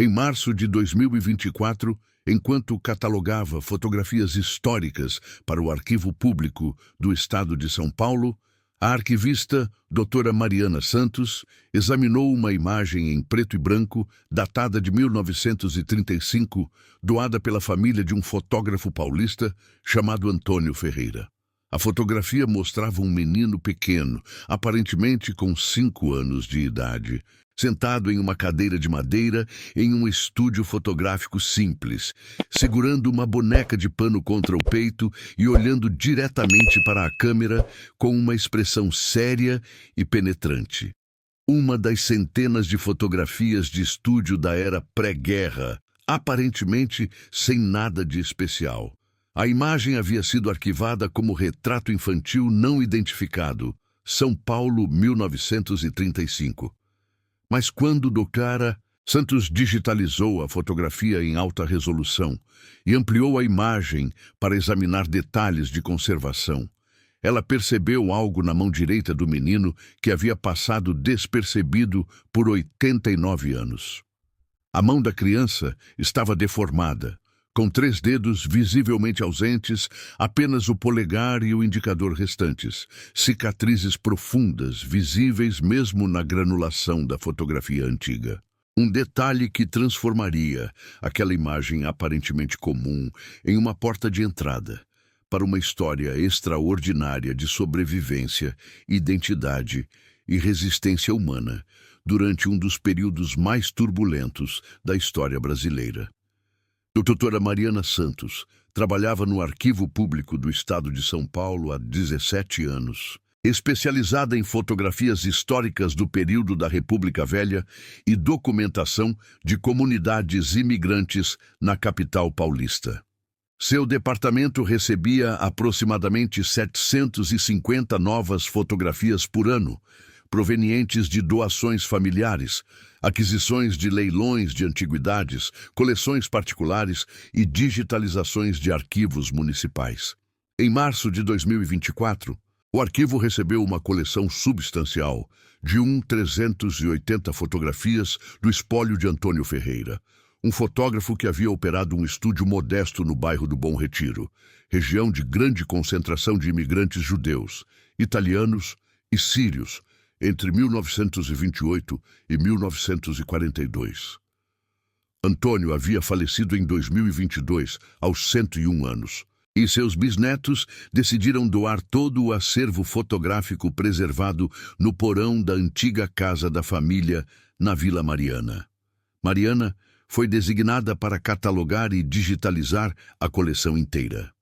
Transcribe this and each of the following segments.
Em março de 2024, enquanto catalogava fotografias históricas para o Arquivo Público do Estado de São Paulo, a arquivista doutora Mariana Santos examinou uma imagem em preto e branco, datada de 1935, doada pela família de um fotógrafo paulista chamado Antônio Ferreira. A fotografia mostrava um menino pequeno, aparentemente com 5 anos de idade, sentado em uma cadeira de madeira em um estúdio fotográfico simples, segurando uma boneca de pano contra o peito e olhando diretamente para a câmera com uma expressão séria e penetrante. Uma das centenas de fotografias de estúdio da era pré-guerra, aparentemente sem nada de especial. A imagem havia sido arquivada como retrato infantil não identificado, São Paulo, 1935. Mas quando doutora Santos digitalizou a fotografia em alta resolução e ampliou a imagem para examinar detalhes de conservação, ela percebeu algo na mão direita do menino que havia passado despercebido por 89 anos. A mão da criança estava deformada, com 3 dedos visivelmente ausentes, apenas o polegar e o indicador restantes, cicatrizes profundas, visíveis mesmo na granulação da fotografia antiga. Um detalhe que transformaria aquela imagem aparentemente comum em uma porta de entrada para uma história extraordinária de sobrevivência, identidade e resistência humana durante um dos períodos mais turbulentos da história brasileira. A doutora Mariana Santos trabalhava no Arquivo Público do Estado de São Paulo há 17 anos, especializada em fotografias históricas do período da República Velha e documentação de comunidades imigrantes na capital paulista. Seu departamento recebia aproximadamente 750 novas fotografias por ano, provenientes de doações familiares, aquisições de leilões de antiguidades, coleções particulares e digitalizações de arquivos municipais. Em março de 2024, o arquivo recebeu uma coleção substancial de 380 fotografias do espólio de Antônio Ferreira, um fotógrafo que havia operado um estúdio modesto no bairro do Bom Retiro, região de grande concentração de imigrantes judeus, italianos e sírios, entre 1928 e 1942. Antônio havia falecido em 2022, aos 101 anos, e seus bisnetos decidiram doar todo o acervo fotográfico preservado no porão da antiga casa da família, na Vila Mariana. Mariana foi designada para catalogar e digitalizar a coleção inteira.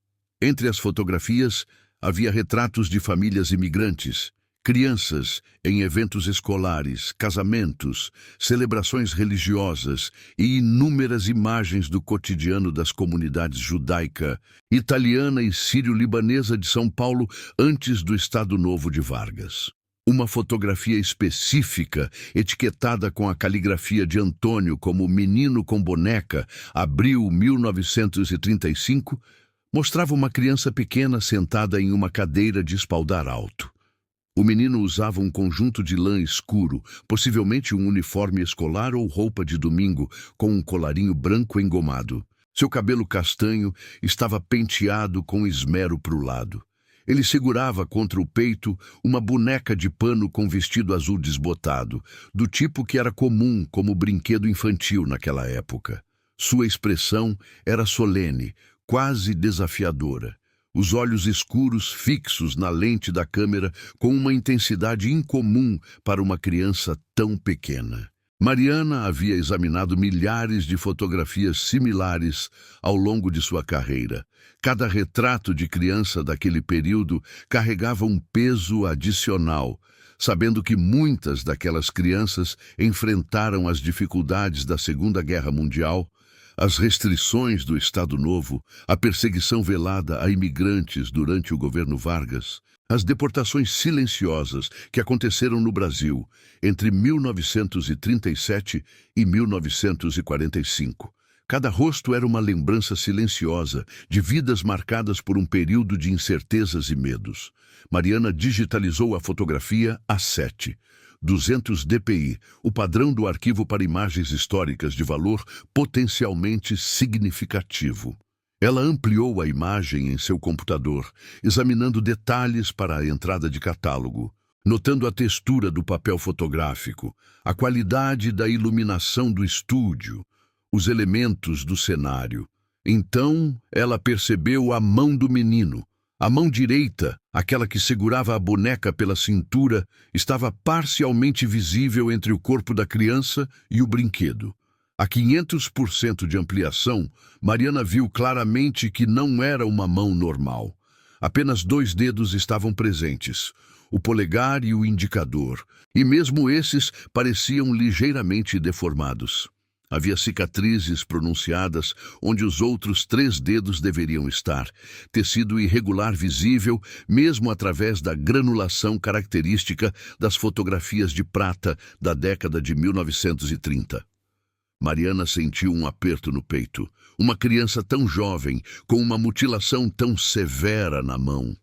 Entre as fotografias, havia retratos de famílias imigrantes, crianças em eventos escolares, casamentos, celebrações religiosas e inúmeras imagens do cotidiano das comunidades judaica, italiana e sírio-libanesa de São Paulo antes do Estado Novo de Vargas. Uma fotografia específica, etiquetada com a caligrafia de Antônio como Menino com Boneca, abril 1935, mostrava uma criança pequena sentada em uma cadeira de espaldar alto. O menino usava um conjunto de lã escuro, possivelmente um uniforme escolar ou roupa de domingo, com um colarinho branco engomado. Seu cabelo castanho estava penteado com esmero para o lado. Ele segurava contra o peito uma boneca de pano com vestido azul desbotado, do tipo que era comum como brinquedo infantil naquela época. Sua expressão era solene, quase desafiadora. Os olhos escuros fixos na lente da câmera com uma intensidade incomum para uma criança tão pequena. Mariana havia examinado milhares de fotografias similares ao longo de sua carreira. Cada retrato de criança daquele período carregava um peso adicional, sabendo que muitas daquelas crianças enfrentaram as dificuldades da Segunda Guerra Mundial, as restrições do Estado Novo, a perseguição velada a imigrantes durante o governo Vargas, as deportações silenciosas que aconteceram no Brasil entre 1937 e 1945. Cada rosto era uma lembrança silenciosa de vidas marcadas por um período de incertezas e medos. Mariana digitalizou a fotografia A7, 200 dpi, o padrão do arquivo para imagens históricas de valor potencialmente significativo. Ela ampliou a imagem em seu computador, examinando detalhes para a entrada de catálogo, notando a textura do papel fotográfico, a qualidade da iluminação do estúdio, os elementos do cenário. Então, ela percebeu a mão do menino. A mão direita, aquela que segurava a boneca pela cintura, estava parcialmente visível entre o corpo da criança e o brinquedo. A 500% de ampliação, Mariana viu claramente que não era uma mão normal. Apenas 2 dedos estavam presentes, o polegar e o indicador, e mesmo esses pareciam ligeiramente deformados. Havia cicatrizes pronunciadas onde os outros 3 dedos deveriam estar, tecido irregular visível mesmo através da granulação característica das fotografias de prata da década de 1930. Mariana sentiu um aperto no peito. Uma criança tão jovem, com uma mutilação tão severa na mão.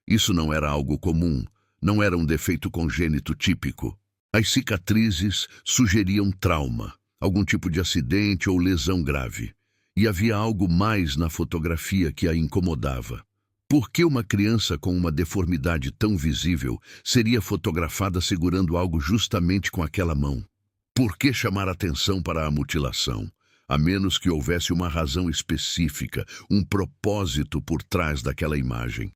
Isso não era algo comum, não era um defeito congênito típico. As cicatrizes sugeriam trauma, algum tipo de acidente ou lesão grave. E havia algo mais na fotografia que a incomodava. Por que uma criança com uma deformidade tão visível seria fotografada segurando algo justamente com aquela mão? Por que chamar atenção para a mutilação? A menos que houvesse uma razão específica, um propósito por trás daquela imagem.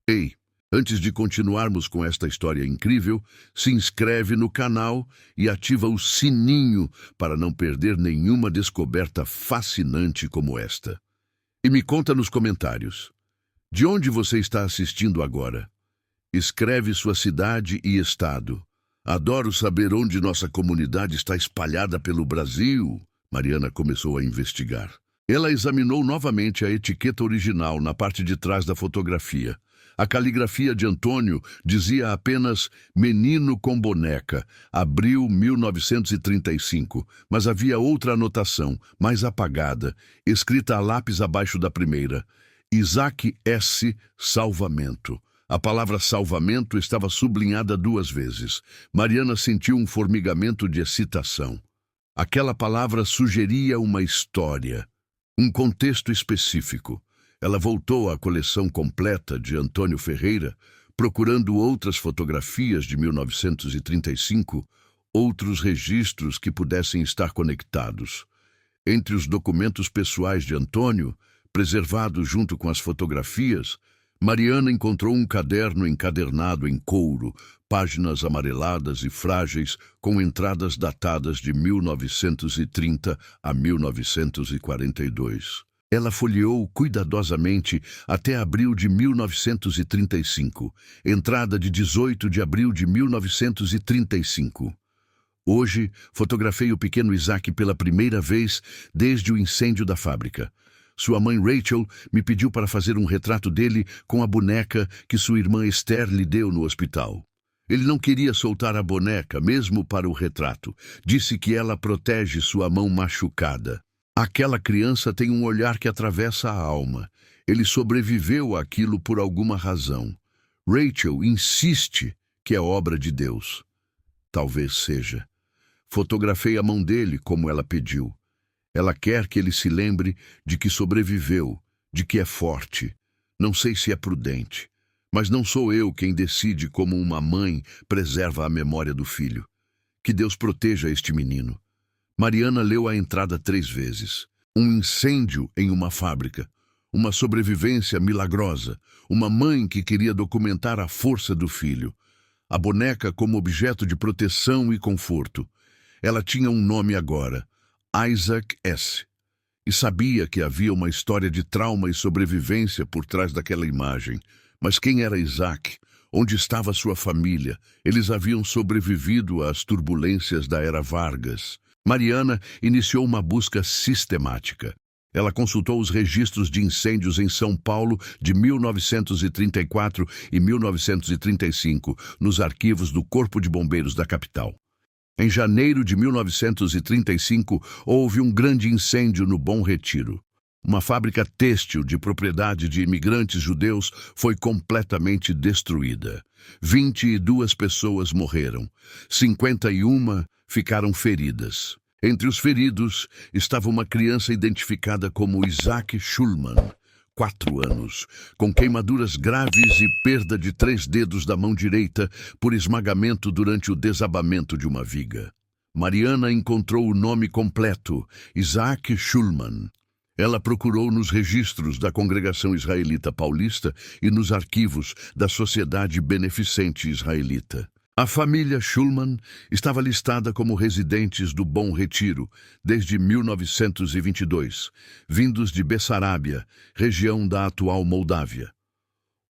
Ei, antes de continuarmos com esta história incrível, se inscreve no canal e ativa o sininho para não perder nenhuma descoberta fascinante como esta. E me conta nos comentários, de onde você está assistindo agora? Escreve sua cidade e estado. Adoro saber onde nossa comunidade está espalhada pelo Brasil. Mariana começou a investigar. Ela examinou novamente a etiqueta original na parte de trás da fotografia. A caligrafia de Antônio dizia apenas Menino com Boneca, abril 1935, mas havia outra anotação, mais apagada, escrita a lápis abaixo da primeira. Isaac S. Salvamento. A palavra salvamento estava sublinhada 2 vezes. Mariana sentiu um formigamento de excitação. Aquela palavra sugeria uma história, um contexto específico. Ela voltou à coleção completa de Antônio Ferreira, procurando outras fotografias de 1935, outros registros que pudessem estar conectados. Entre os documentos pessoais de Antônio, preservados junto com as fotografias, Mariana encontrou um caderno encadernado em couro, páginas amareladas e frágeis, com entradas datadas de 1930 a 1942. Ela folheou cuidadosamente até abril de 1935, entrada de 18 de abril de 1935. Hoje, fotografei o pequeno Isaac pela primeira vez desde o incêndio da fábrica. Sua mãe Rachel me pediu para fazer um retrato dele com a boneca que sua irmã Esther lhe deu no hospital. Ele não queria soltar a boneca, mesmo para o retrato. Disse que ela protege sua mão machucada. Aquela criança tem um olhar que atravessa a alma. Ele sobreviveu àquilo por alguma razão. Rachel insiste que é obra de Deus. Talvez seja. Fotografei a mão dele como ela pediu. Ela quer que ele se lembre de que sobreviveu, de que é forte. Não sei se é prudente, mas não sou eu quem decide como uma mãe preserva a memória do filho. Que Deus proteja este menino. Mariana leu a entrada 3 vezes. Um incêndio em uma fábrica. Uma sobrevivência milagrosa. Uma mãe que queria documentar a força do filho. A boneca como objeto de proteção e conforto. Ela tinha um nome agora. Isaac S. E sabia que havia uma história de trauma e sobrevivência por trás daquela imagem. Mas quem era Isaac? Onde estava sua família? Eles haviam sobrevivido às turbulências da era Vargas. Mariana iniciou uma busca sistemática. Ela consultou os registros de incêndios em São Paulo de 1934 e 1935, nos arquivos do Corpo de Bombeiros da capital. Em janeiro de 1935, houve um grande incêndio no Bom Retiro. Uma fábrica têxtil de propriedade de imigrantes judeus foi completamente destruída. 22 pessoas morreram. 51 ficaram feridas. Entre os feridos estava uma criança identificada como Isaac Schulman, 4 anos, com queimaduras graves e perda de 3 dedos da mão direita por esmagamento durante o desabamento de uma viga. Mariana encontrou o nome completo, Isaac Schulman. Ela procurou nos registros da Congregação Israelita Paulista e nos arquivos da Sociedade Beneficente Israelita. A família Schulman estava listada como residentes do Bom Retiro desde 1922, vindos de Bessarábia, região da atual Moldávia.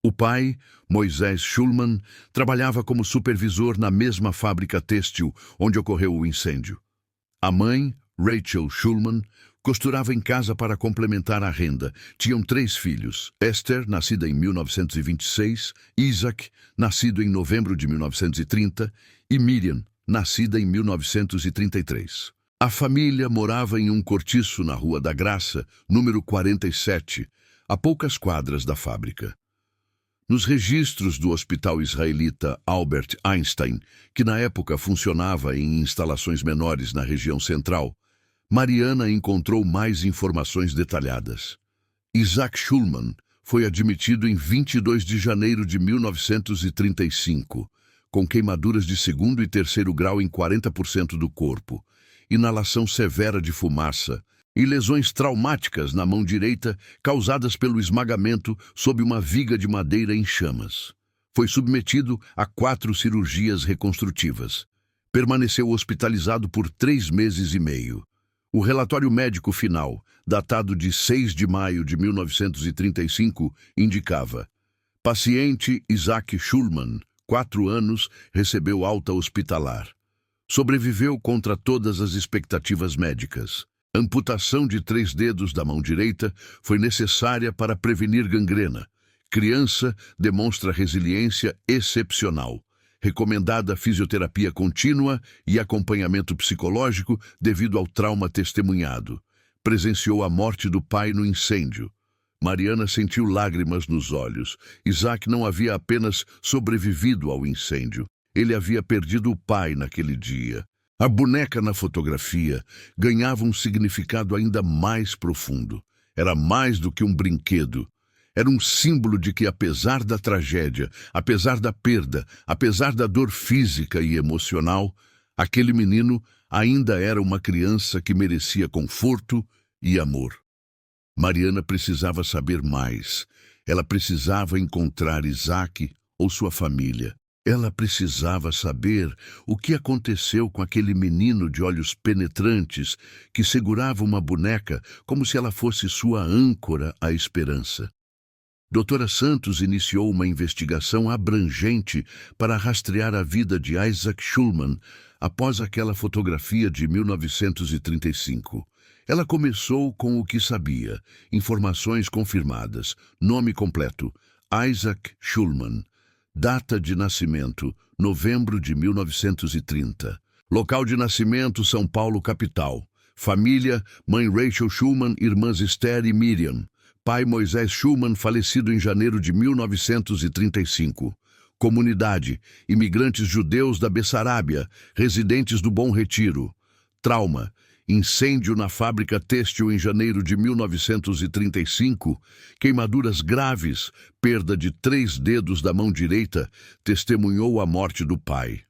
O pai, Moisés Schulman, trabalhava como supervisor na mesma fábrica têxtil onde ocorreu o incêndio. A mãe, Rachel Schulman, costurava em casa para complementar a renda. Tinham 3 filhos: Esther, nascida em 1926, Isaac, nascido em novembro de 1930, e Miriam, nascida em 1933. A família morava em um cortiço na Rua da Graça, número 47, a poucas quadras da fábrica. Nos registros do Hospital Israelita Albert Einstein, que na época funcionava em instalações menores na região central, Mariana encontrou mais informações detalhadas. Isaac Schulman foi admitido em 22 de janeiro de 1935, com queimaduras de 2º e 3º grau em 40% do corpo, inalação severa de fumaça e lesões traumáticas na mão direita causadas pelo esmagamento sob uma viga de madeira em chamas. Foi submetido a 4 cirurgias reconstrutivas. Permaneceu hospitalizado por 3 meses e meio. O relatório médico final, datado de 6 de maio de 1935, indicava: paciente Isaac Schulman, 4 anos, recebeu alta hospitalar. Sobreviveu contra todas as expectativas médicas. Amputação de 3 dedos da mão direita foi necessária para prevenir gangrena. Criança demonstra resiliência excepcional. Recomendada fisioterapia contínua e acompanhamento psicológico devido ao trauma testemunhado. Presenciou a morte do pai no incêndio. Mariana sentiu lágrimas nos olhos. Isaac não havia apenas sobrevivido ao incêndio. Ele havia perdido o pai naquele dia. A boneca na fotografia ganhava um significado ainda mais profundo. Era mais do que um brinquedo. Era um símbolo de que, apesar da tragédia, apesar da perda, apesar da dor física e emocional, aquele menino ainda era uma criança que merecia conforto e amor. Mariana precisava saber mais. Ela precisava encontrar Isaac ou sua família. Ela precisava saber o que aconteceu com aquele menino de olhos penetrantes que segurava uma boneca como se ela fosse sua âncora à esperança. Doutora Santos iniciou uma investigação abrangente para rastrear a vida de Isaac Schulman após aquela fotografia de 1935. Ela começou com o que sabia, informações confirmadas, nome completo, Isaac Schulman, data de nascimento, novembro de 1930, local de nascimento, São Paulo, capital, família, mãe Rachel Schulman, irmãs Esther e Miriam, pai Moisés Schulman, falecido em janeiro de 1935. Comunidade, imigrantes judeus da Bessarábia, residentes do Bom Retiro. Trauma, incêndio na fábrica têxtil em janeiro de 1935, queimaduras graves, perda de 3 dedos da mão direita, testemunhou a morte do pai.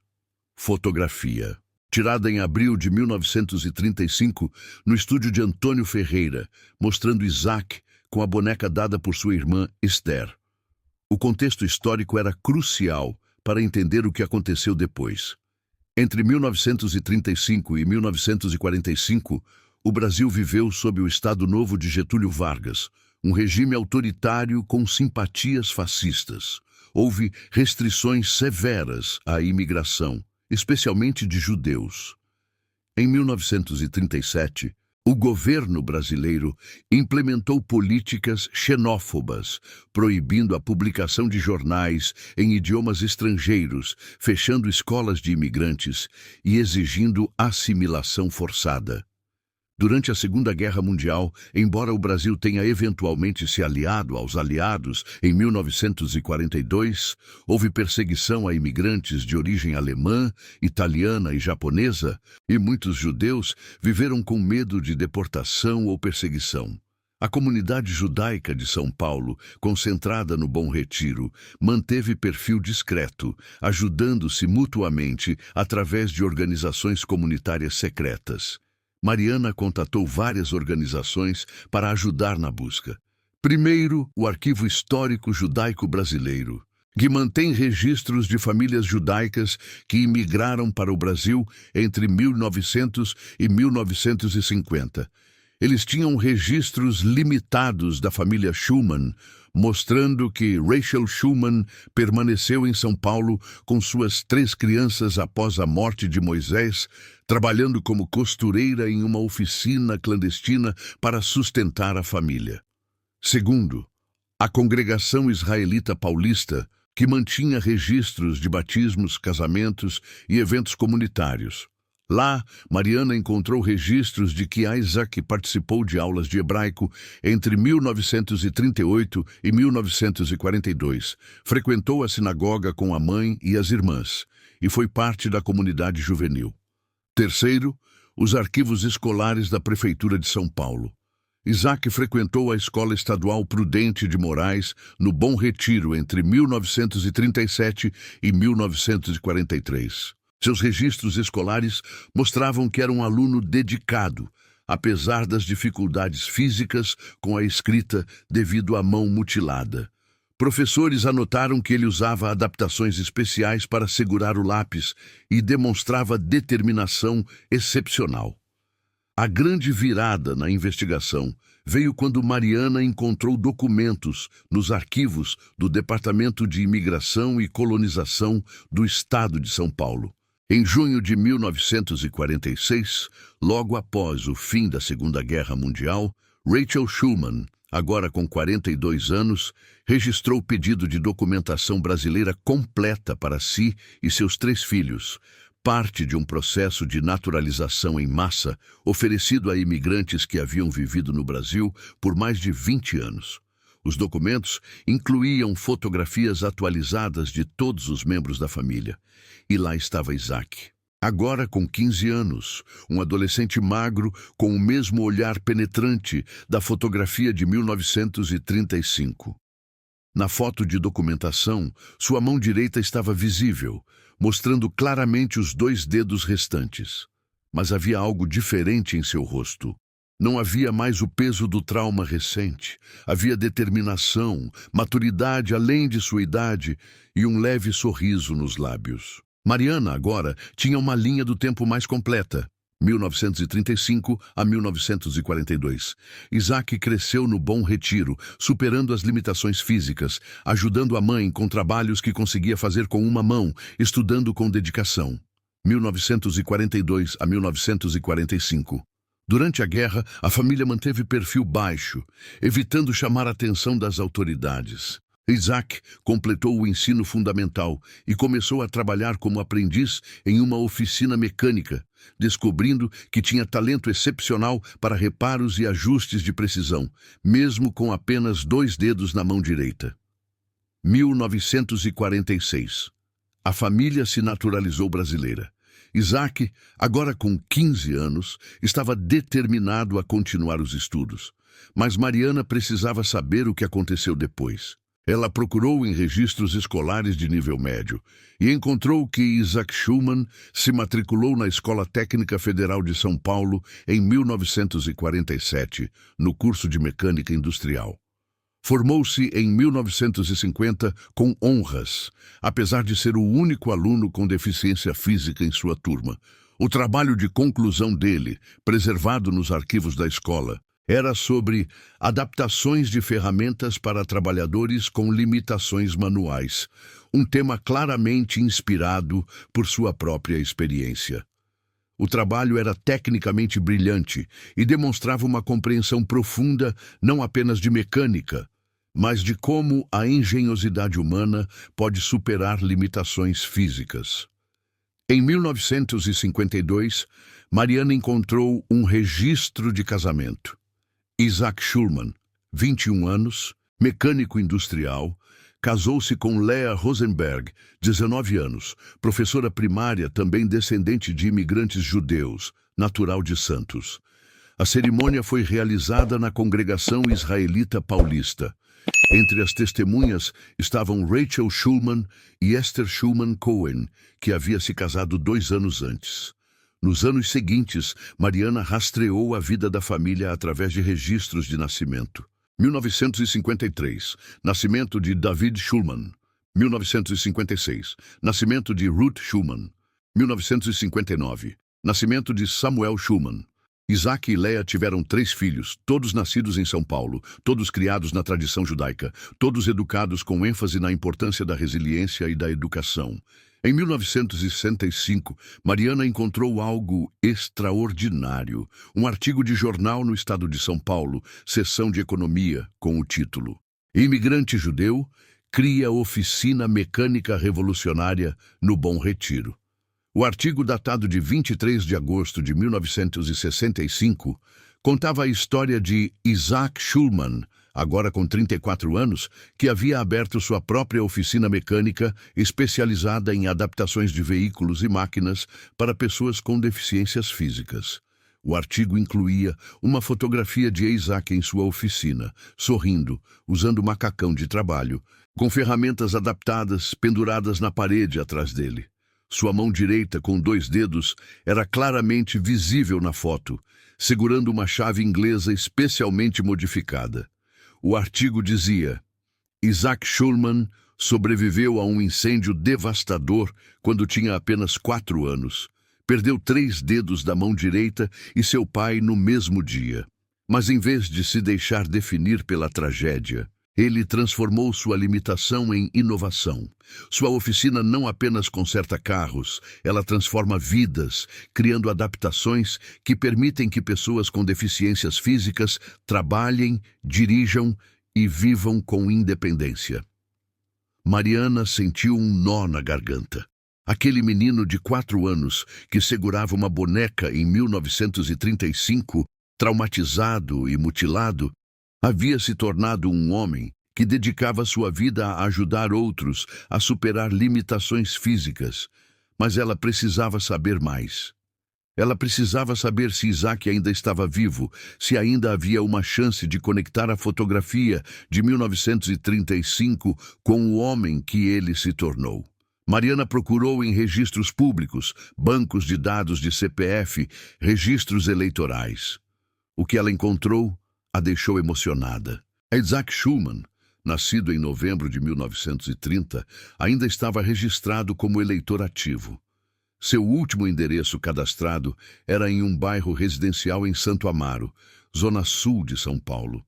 Fotografia. Tirada em abril de 1935, no estúdio de Antônio Ferreira, mostrando Isaac com a boneca dada por sua irmã Esther. O contexto histórico era crucial para entender o que aconteceu depois. Entre 1935 e 1945, o Brasil viveu sob o Estado Novo de Getúlio Vargas, um regime autoritário com simpatias fascistas. Houve restrições severas à imigração, especialmente de judeus. Em 1937, o governo brasileiro implementou políticas xenófobas, proibindo a publicação de jornais em idiomas estrangeiros, fechando escolas de imigrantes e exigindo assimilação forçada. Durante a Segunda Guerra Mundial, embora o Brasil tenha eventualmente se aliado aos aliados em 1942, houve perseguição a imigrantes de origem alemã, italiana e japonesa, e muitos judeus viveram com medo de deportação ou perseguição. A comunidade judaica de São Paulo, concentrada no Bom Retiro, manteve perfil discreto, ajudando-se mutuamente através de organizações comunitárias secretas. Mariana contatou várias organizações para ajudar na busca. Primeiro, o Arquivo Histórico Judaico Brasileiro, que mantém registros de famílias judaicas que imigraram para o Brasil entre 1900 e 1950. Eles tinham registros limitados da família Schumann, mostrando que Rachel Schumann permaneceu em São Paulo com suas 3 crianças após a morte de Moisés, trabalhando como costureira em uma oficina clandestina para sustentar a família. Segundo, a Congregação Israelita Paulista, que mantinha registros de batismos, casamentos e eventos comunitários. Lá, Mariana encontrou registros de que Isaac participou de aulas de hebraico entre 1938 e 1942, frequentou a sinagoga com a mãe e as irmãs, e foi parte da comunidade juvenil. Terceiro, os arquivos escolares da Prefeitura de São Paulo. Isaac frequentou a Escola Estadual Prudente de Moraes, no Bom Retiro, entre 1937 e 1943. Seus registros escolares mostravam que era um aluno dedicado, apesar das dificuldades físicas com a escrita devido à mão mutilada. Professores anotaram que ele usava adaptações especiais para segurar o lápis e demonstrava determinação excepcional. A grande virada na investigação veio quando Mariana encontrou documentos nos arquivos do Departamento de Imigração e Colonização do Estado de São Paulo. Em junho de 1946, logo após o fim da Segunda Guerra Mundial, Rachel Schumann, agora com 42 anos, registrou pedido de documentação brasileira completa para si e seus 3 filhos, parte de um processo de naturalização em massa oferecido a imigrantes que haviam vivido no Brasil por mais de 20 anos. Os documentos incluíam fotografias atualizadas de todos os membros da família. E lá estava Isaac. Agora com 15 anos, um adolescente magro com o mesmo olhar penetrante da fotografia de 1935. Na foto de documentação, sua mão direita estava visível, mostrando claramente os 2 dedos restantes. Mas havia algo diferente em seu rosto. Não havia mais o peso do trauma recente. Havia determinação, maturidade além de sua idade e um leve sorriso nos lábios. Mariana, agora, tinha uma linha do tempo mais completa, 1935 a 1942. Isaac cresceu no Bom Retiro, superando as limitações físicas, ajudando a mãe com trabalhos que conseguia fazer com uma mão, estudando com dedicação. 1942 a 1945. Durante a guerra, a família manteve perfil baixo, evitando chamar a atenção das autoridades. Isaac completou o ensino fundamental e começou a trabalhar como aprendiz em uma oficina mecânica, descobrindo que tinha talento excepcional para reparos e ajustes de precisão, mesmo com apenas 2 dedos na mão direita. 1946. A família se naturalizou brasileira. Isaac, agora com 15 anos, estava determinado a continuar os estudos. Mas Mariana precisava saber o que aconteceu depois. Ela procurou em registros escolares de nível médio e encontrou que Isaac Schumann se matriculou na Escola Técnica Federal de São Paulo em 1947, no curso de Mecânica Industrial. Formou-se em 1950 com honras, apesar de ser o único aluno com deficiência física em sua turma. O trabalho de conclusão dele, preservado nos arquivos da escola, era sobre adaptações de ferramentas para trabalhadores com limitações manuais, um tema claramente inspirado por sua própria experiência. O trabalho era tecnicamente brilhante e demonstrava uma compreensão profunda não apenas de mecânica, mas de como a engenhosidade humana pode superar limitações físicas. Em 1952, Mariana encontrou um registro de casamento. Isaac Schulman, 21 anos, mecânico industrial, casou-se com Lea Rosenberg, 19 anos, professora primária, também descendente de imigrantes judeus, natural de Santos. A cerimônia foi realizada na Congregação Israelita Paulista. Entre as testemunhas estavam Rachel Schulman e Esther Schulman Cohen, que havia se casado 2 anos antes. Nos anos seguintes, Mariana rastreou a vida da família através de registros de nascimento. 1953, nascimento de David Schulman. 1956, nascimento de Ruth Schulman. 1959, nascimento de Samuel Schulman. Isaac e Lea tiveram 3 filhos, todos nascidos em São Paulo, todos criados na tradição judaica, todos educados com ênfase na importância da resiliência e da educação. Em 1965, Mariana encontrou algo extraordinário, um artigo de jornal no estado de São Paulo, seção de economia, com o título "Imigrante judeu cria oficina mecânica revolucionária no Bom Retiro". O artigo, datado de 23 de agosto de 1965, contava a história de Isaac Schulman, agora com 34 anos, que havia aberto sua própria oficina mecânica especializada em adaptações de veículos e máquinas para pessoas com deficiências físicas. O artigo incluía uma fotografia de Isaac em sua oficina, sorrindo, usando macacão de trabalho, com ferramentas adaptadas penduradas na parede atrás dele. Sua mão direita, com 2 dedos, era claramente visível na foto, segurando uma chave inglesa especialmente modificada. O artigo dizia: Isaac Schulman sobreviveu a um incêndio devastador quando tinha apenas 4 anos. Perdeu 3 dedos da mão direita e seu pai no mesmo dia. Mas em vez de se deixar definir pela tragédia, ele transformou sua limitação em inovação. Sua oficina não apenas conserta carros, ela transforma vidas, criando adaptações que permitem que pessoas com deficiências físicas trabalhem, dirijam e vivam com independência. Mariana sentiu um nó na garganta. Aquele menino de 4 anos que segurava uma boneca em 1935, traumatizado e mutilado, havia se tornado um homem que dedicava sua vida a ajudar outros a superar limitações físicas. Mas ela precisava saber mais. Ela precisava saber se Isaac ainda estava vivo, se ainda havia uma chance de conectar a fotografia de 1935 com o homem que ele se tornou. Mariana procurou em registros públicos, bancos de dados de CPF, registros eleitorais. O que ela encontrou a deixou emocionada. Isaac Schulman, nascido em novembro de 1930, ainda estava registrado como eleitor ativo. Seu último endereço cadastrado era em um bairro residencial em Santo Amaro, zona sul de São Paulo.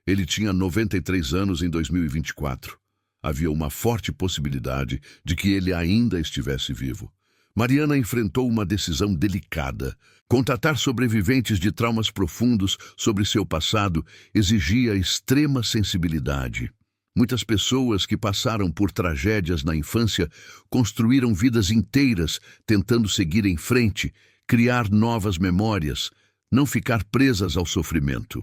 Ele tinha 93 anos em 2024. Havia uma forte possibilidade de que ele ainda estivesse vivo. Mariana enfrentou uma decisão delicada. Contatar sobreviventes de traumas profundos sobre seu passado exigia extrema sensibilidade. Muitas pessoas que passaram por tragédias na infância construíram vidas inteiras tentando seguir em frente, criar novas memórias, não ficar presas ao sofrimento.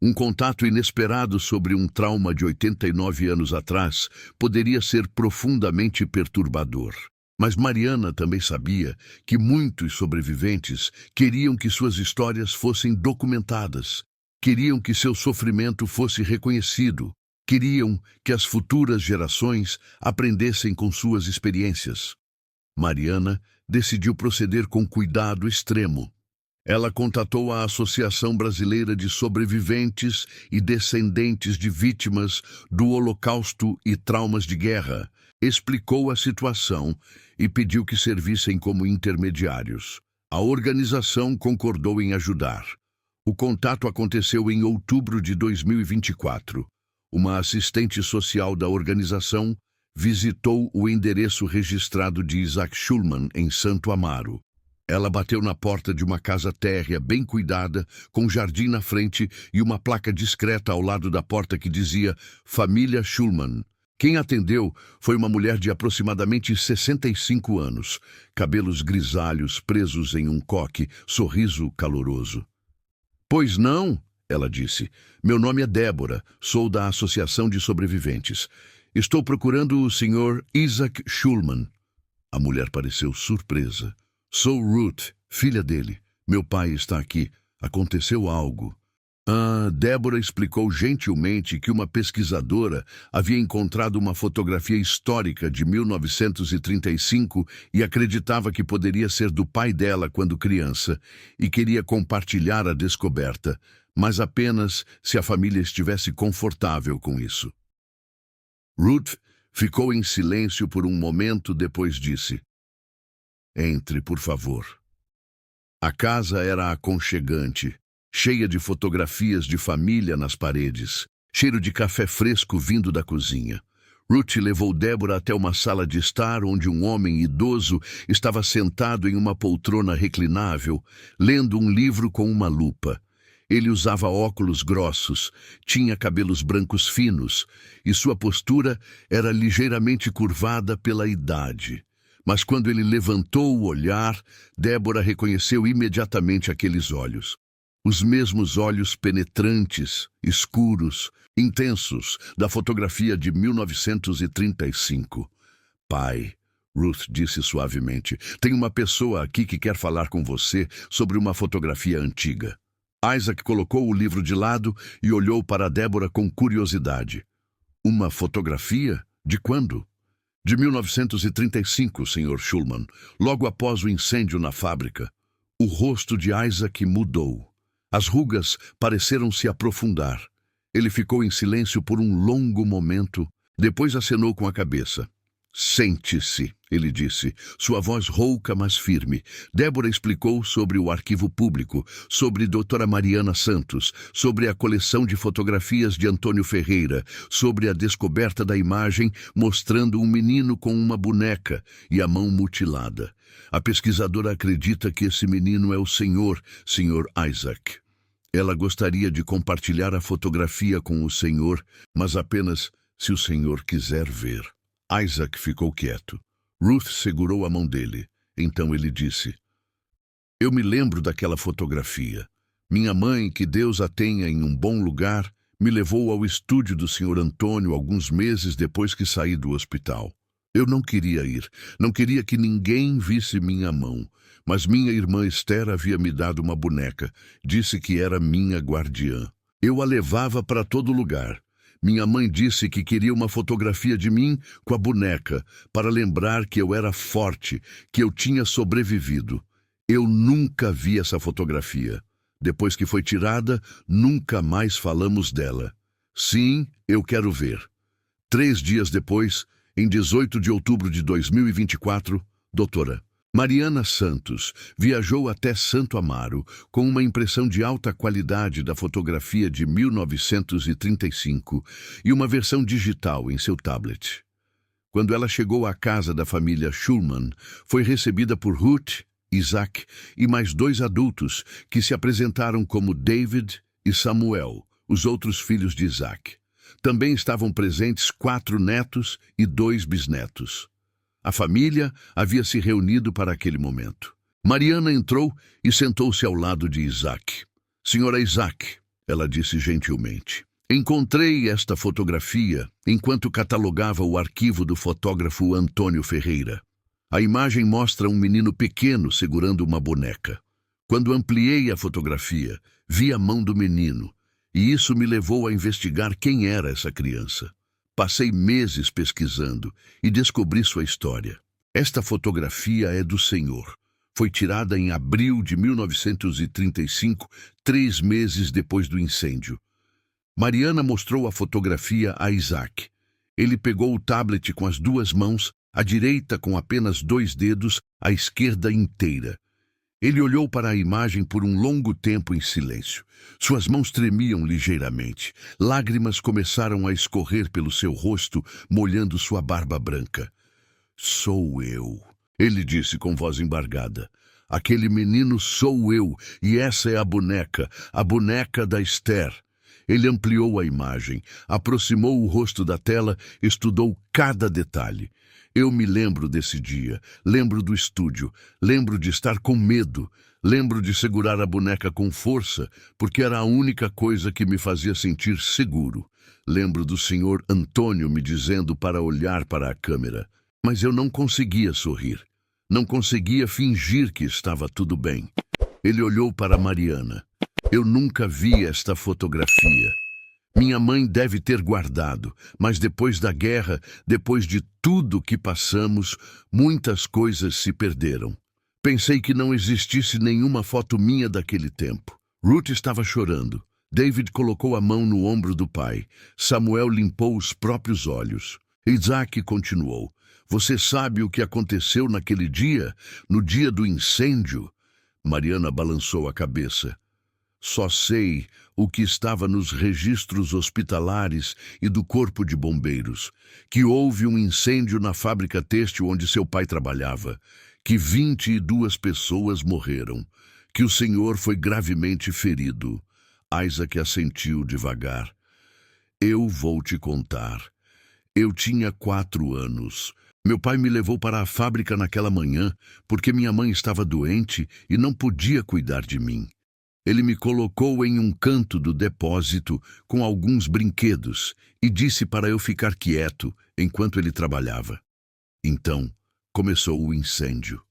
Um contato inesperado sobre um trauma de 89 anos atrás poderia ser profundamente perturbador. Mas Mariana também sabia que muitos sobreviventes queriam que suas histórias fossem documentadas, queriam que seu sofrimento fosse reconhecido, queriam que as futuras gerações aprendessem com suas experiências. Mariana decidiu proceder com cuidado extremo. Ela contatou a Associação Brasileira de Sobreviventes e Descendentes de Vítimas do Holocausto e Traumas de Guerra, explicou a situação e pediu que servissem como intermediários. A organização concordou em ajudar. O contato aconteceu em outubro de 2024. Uma assistente social da organização visitou o endereço registrado de Isaac Schulman em Santo Amaro. Ela bateu na porta de uma casa térrea bem cuidada, com jardim na frente e uma placa discreta ao lado da porta que dizia Família Schulman. Quem atendeu foi uma mulher de aproximadamente 65 anos, cabelos grisalhos presos em um coque, sorriso caloroso. Pois não, ela disse. Meu nome é Débora, sou da Associação de Sobreviventes. Estou procurando o Sr. Isaac Schulman. A mulher pareceu surpresa. Sou Ruth, filha dele. Meu pai está aqui. Aconteceu algo. Débora explicou gentilmente que uma pesquisadora havia encontrado uma fotografia histórica de 1935 e acreditava que poderia ser do pai dela quando criança e queria compartilhar a descoberta, mas apenas se a família estivesse confortável com isso. Ruth ficou em silêncio por um momento, depois disse: Entre, por favor. A casa era aconchegante, cheia de fotografias de família nas paredes, cheiro de café fresco vindo da cozinha. Ruth levou Débora até uma sala de estar onde um homem idoso estava sentado em uma poltrona reclinável, lendo um livro com uma lupa. Ele usava óculos grossos, tinha cabelos brancos finos e sua postura era ligeiramente curvada pela idade. Mas quando ele levantou o olhar, Débora reconheceu imediatamente aqueles olhos. Os mesmos olhos penetrantes, escuros, intensos, da fotografia de 1935. Pai, Ruth disse suavemente, tem uma pessoa aqui que quer falar com você sobre uma fotografia antiga. Isaac colocou o livro de lado e olhou para Débora com curiosidade. Uma fotografia? De quando? De 1935, Sr. Schulman, logo após o incêndio na fábrica. O rosto de Isaac mudou. As rugas pareceram se aprofundar. Ele ficou em silêncio por um longo momento, depois acenou com a cabeça. Sente-se, ele disse, sua voz rouca, mas firme. Débora explicou sobre o arquivo público, sobre doutora Mariana Santos, sobre a coleção de fotografias de Antônio Ferreira, sobre a descoberta da imagem mostrando um menino com uma boneca e a mão mutilada. A pesquisadora acredita que esse menino é o Sr. Isaac. Ela gostaria de compartilhar a fotografia com o senhor, mas apenas se o senhor quiser ver. Isaac ficou quieto. Ruth segurou a mão dele. Então ele disse: Eu me lembro daquela fotografia. Minha mãe, que Deus a tenha em um bom lugar, me levou ao estúdio do Sr. Antônio alguns meses depois que saí do hospital. Eu não queria ir, não queria que ninguém visse minha mão, mas minha irmã Esther havia me dado uma boneca, disse que era minha guardiã. Eu a levava para todo lugar. Minha mãe disse que queria uma fotografia de mim com a boneca, para lembrar que eu era forte, que eu tinha sobrevivido. Eu nunca vi essa fotografia. Depois que foi tirada, nunca mais falamos dela. Sim, eu quero ver. 3 dias depois, em 18 de outubro de 2024, doutora Mariana Santos viajou até Santo Amaro com uma impressão de alta qualidade da fotografia de 1935 e uma versão digital em seu tablet. Quando ela chegou à casa da família Schulman, foi recebida por Ruth, Isaac e mais 2 adultos que se apresentaram como David e Samuel, os outros filhos de Isaac. Também estavam presentes 4 netos e 2 bisnetos. A família havia se reunido para aquele momento. Mariana entrou e sentou-se ao lado de Isaac. Senhora Isaac, ela disse gentilmente, encontrei esta fotografia enquanto catalogava o arquivo do fotógrafo Antônio Ferreira. A imagem mostra um menino pequeno segurando uma boneca. Quando ampliei a fotografia, vi a mão do menino, e isso me levou a investigar quem era essa criança. Passei meses pesquisando e descobri sua história. Esta fotografia é do senhor. Foi tirada em abril de 1935, 3 meses depois do incêndio. Mariana mostrou a fotografia a Isaac. Ele pegou o tablet com as 2 mãos, a direita com apenas 2 dedos, a esquerda inteira. Ele olhou para a imagem por um longo tempo em silêncio. Suas mãos tremiam ligeiramente. Lágrimas começaram a escorrer pelo seu rosto, molhando sua barba branca. Sou eu, ele disse com voz embargada. Aquele menino sou eu, e essa é a boneca da Esther. Ele ampliou a imagem, aproximou o rosto da tela, estudou cada detalhe. Eu me lembro desse dia, lembro do estúdio, lembro de estar com medo, lembro de segurar a boneca com força, porque era a única coisa que me fazia sentir seguro. Lembro do Sr. Antônio me dizendo para olhar para a câmera, mas eu não conseguia sorrir. Não conseguia fingir que estava tudo bem. Ele olhou para Mariana. Eu nunca vi esta fotografia. Minha mãe deve ter guardado, mas depois da guerra, depois de tudo que passamos, muitas coisas se perderam. Pensei que não existisse nenhuma foto minha daquele tempo. Ruth estava chorando. David colocou a mão no ombro do pai. Samuel limpou os próprios olhos. Isaac continuou. Você sabe o que aconteceu naquele dia? No dia do incêndio? Mariana balançou a cabeça. Só sei o que estava nos registros hospitalares e do corpo de bombeiros, que houve um incêndio na fábrica têxtil onde seu pai trabalhava, que 22 pessoas morreram, que o senhor foi gravemente ferido. Isaac assentiu devagar. Eu vou te contar. Eu tinha 4 anos. Meu pai me levou para a fábrica naquela manhã porque minha mãe estava doente e não podia cuidar de mim. Ele me colocou em um canto do depósito com alguns brinquedos e disse para eu ficar quieto enquanto ele trabalhava. Então, começou o incêndio.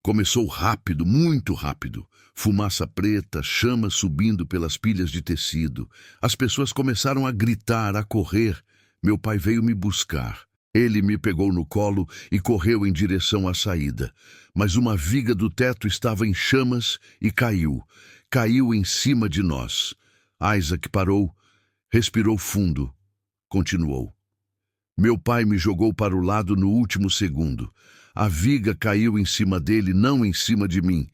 Começou rápido, muito rápido. Fumaça preta, chamas subindo pelas pilhas de tecido. As pessoas começaram a gritar, a correr. Meu pai veio me buscar. Ele me pegou no colo e correu em direção à saída. Mas uma viga do teto estava em chamas e caiu. Caiu em cima de nós. Isaac parou, respirou fundo. Continuou. Meu pai me jogou para o lado no último segundo. A viga caiu em cima dele, não em cima de mim,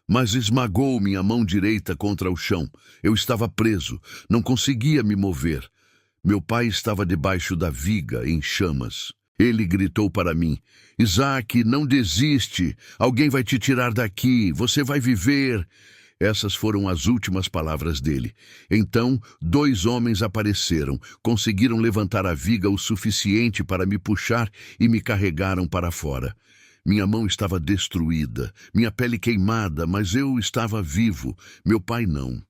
mas esmagou minha mão direita contra o chão. Eu estava preso, não conseguia me mover. Meu pai estava debaixo da viga, em chamas. Ele gritou para mim, Isaac, não desiste, alguém vai te tirar daqui, você vai viver. Essas foram as últimas palavras dele. Então, 2 homens apareceram, conseguiram levantar a viga o suficiente para me puxar e me carregaram para fora. Minha mão estava destruída, minha pele queimada, mas eu estava vivo. Meu pai não.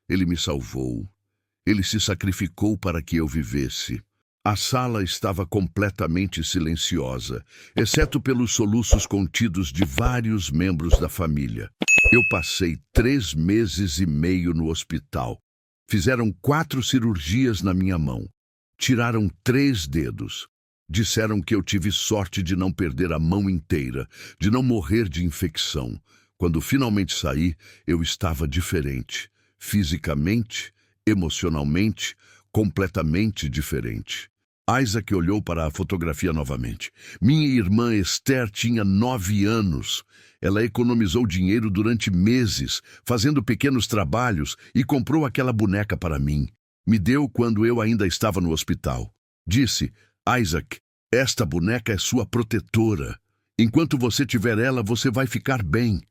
Ele me salvou. Ele se sacrificou para que eu vivesse. A sala estava completamente silenciosa, exceto pelos soluços contidos de vários membros da família. Eu passei 3 meses e meio no hospital. Fizeram 4 cirurgias na minha mão. Tiraram 3 dedos. Disseram que eu tive sorte de não perder a mão inteira, de não morrer de infecção. Quando finalmente saí, eu estava diferente. Fisicamente, emocionalmente, completamente diferente. Isaac olhou para a fotografia novamente. Minha irmã Esther tinha 9 anos. Ela economizou dinheiro durante meses, fazendo pequenos trabalhos, e comprou aquela boneca para mim. Me deu quando eu ainda estava no hospital. Disse, Isaac, esta boneca é sua protetora. Enquanto você tiver ela, você vai ficar bem.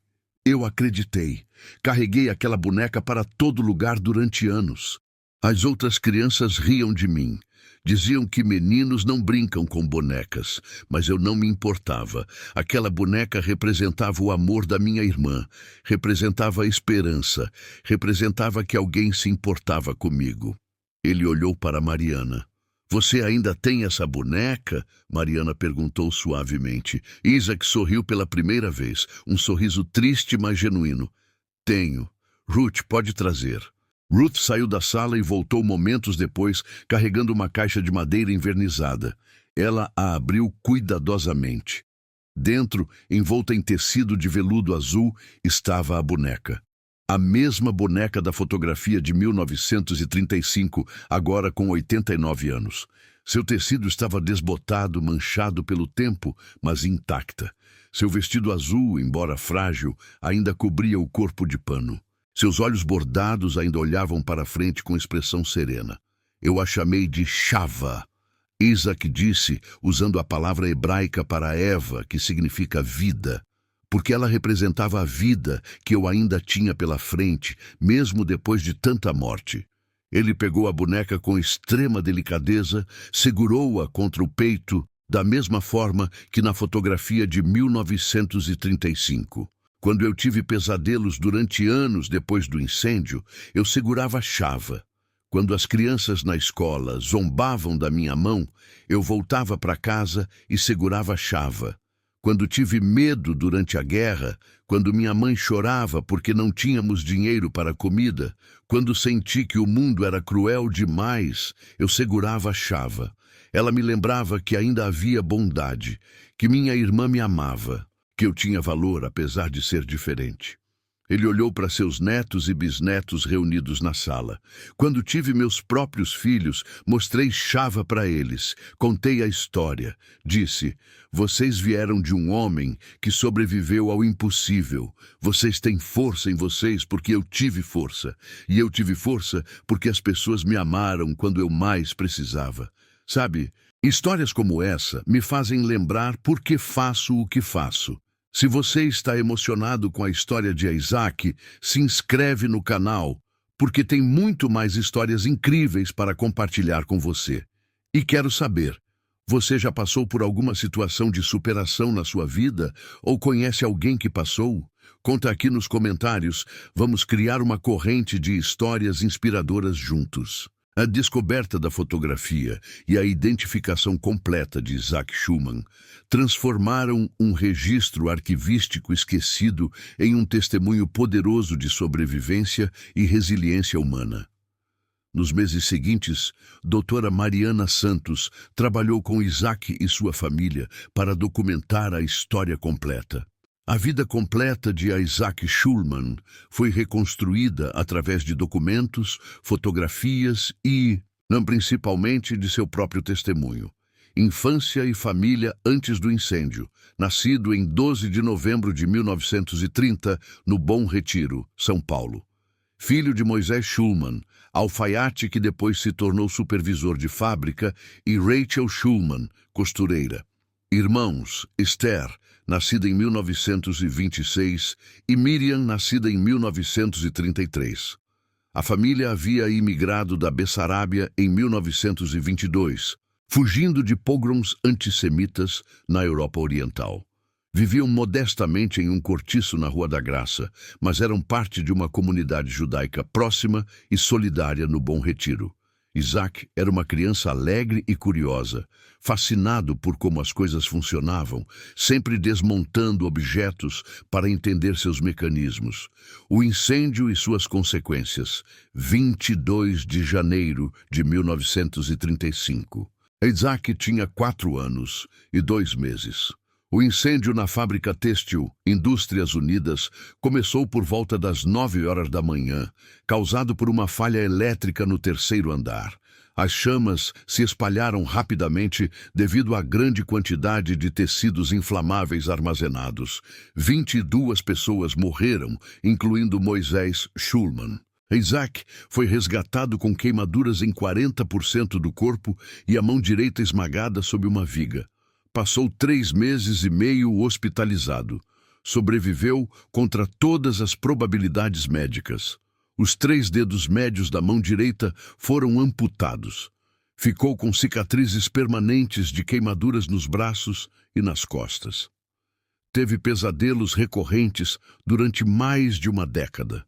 Eu acreditei. Carreguei aquela boneca para todo lugar durante anos. As outras crianças riam de mim. Diziam que meninos não brincam com bonecas, mas eu não me importava. Aquela boneca representava o amor da minha irmã, representava a esperança, representava que alguém se importava comigo. Ele olhou para Mariana. Você ainda tem essa boneca? Mariana perguntou suavemente. Isaac sorriu pela primeira vez, um sorriso triste, mas genuíno. Tenho. Ruth, pode trazer. Ruth saiu da sala e voltou momentos depois, carregando uma caixa de madeira envernizada. Ela a abriu cuidadosamente. Dentro, envolta em tecido de veludo azul, estava a boneca. A mesma boneca da fotografia de 1935, agora com 89 anos. Seu tecido estava desbotado, manchado pelo tempo, mas intacta. Seu vestido azul, embora frágil, ainda cobria o corpo de pano. Seus olhos bordados ainda olhavam para frente com expressão serena. Eu a chamei de Chava. Isaac disse, usando a palavra hebraica para Eva, que significa vida, porque ela representava a vida que eu ainda tinha pela frente, mesmo depois de tanta morte. Ele pegou a boneca com extrema delicadeza, segurou-a contra o peito, da mesma forma que na fotografia de 1935. Quando eu tive pesadelos durante anos depois do incêndio, eu segurava a chava. Quando as crianças na escola zombavam da minha mão, eu voltava para casa e segurava a chava. Quando tive medo durante a guerra, quando minha mãe chorava porque não tínhamos dinheiro para comida, quando senti que o mundo era cruel demais, eu segurava a chava. Ela me lembrava que ainda havia bondade, que minha irmã me amava, que eu tinha valor apesar de ser diferente. Ele olhou para seus netos e bisnetos reunidos na sala. Quando tive meus próprios filhos, mostrei chava para eles. Contei a história. Disse: vocês vieram de um homem que sobreviveu ao impossível. Vocês têm força em vocês porque eu tive força. E eu tive força porque as pessoas me amaram quando eu mais precisava. Sabe, histórias como essa me fazem lembrar por que faço o que faço. Se você está emocionado com a história de Isaac, se inscreve no canal, porque tem muito mais histórias incríveis para compartilhar com você. E quero saber, você já passou por alguma situação de superação na sua vida ou conhece alguém que passou? Conta aqui nos comentários, vamos criar uma corrente de histórias inspiradoras juntos. A descoberta da fotografia e a identificação completa de Isaac Shulman transformaram um registro arquivístico esquecido em um testemunho poderoso de sobrevivência e resiliência humana. Nos meses seguintes, doutora Mariana Santos trabalhou com Isaac e sua família para documentar a história completa. A vida completa de Isaac Shulman foi reconstruída através de documentos, fotografias e, principalmente, de seu próprio testemunho. Infância e família antes do incêndio, nascido em 12 de novembro de 1930, no Bom Retiro, São Paulo. Filho de Moisés Shulman, alfaiate que depois se tornou supervisor de fábrica, e Rachel Shulman, costureira. Irmãos, Esther, nascida em 1926, e Miriam, nascida em 1933. A família havia imigrado da Bessarábia em 1922, fugindo de pogroms antissemitas na Europa Oriental. Viviam modestamente em um cortiço na Rua da Graça, mas eram parte de uma comunidade judaica próxima e solidária no Bom Retiro. Isaac era uma criança alegre e curiosa, fascinado por como as coisas funcionavam, sempre desmontando objetos para entender seus mecanismos. O incêndio e suas consequências, 22 de janeiro de 1935. Isaac tinha 4 anos e 2 meses. O incêndio na fábrica têxtil Indústrias Unidas começou por volta das 9 horas da manhã, causado por uma falha elétrica no 3º andar. As chamas se espalharam rapidamente devido à grande quantidade de tecidos inflamáveis armazenados. 22 pessoas morreram, incluindo Moisés Shulman. Isaac foi resgatado com queimaduras em 40% do corpo e a mão direita esmagada sob uma viga. Passou 3 meses e meio hospitalizado. Sobreviveu contra todas as probabilidades médicas. Os 3 dedos médios da mão direita foram amputados. Ficou com cicatrizes permanentes de queimaduras nos braços e nas costas. Teve pesadelos recorrentes durante mais de uma década.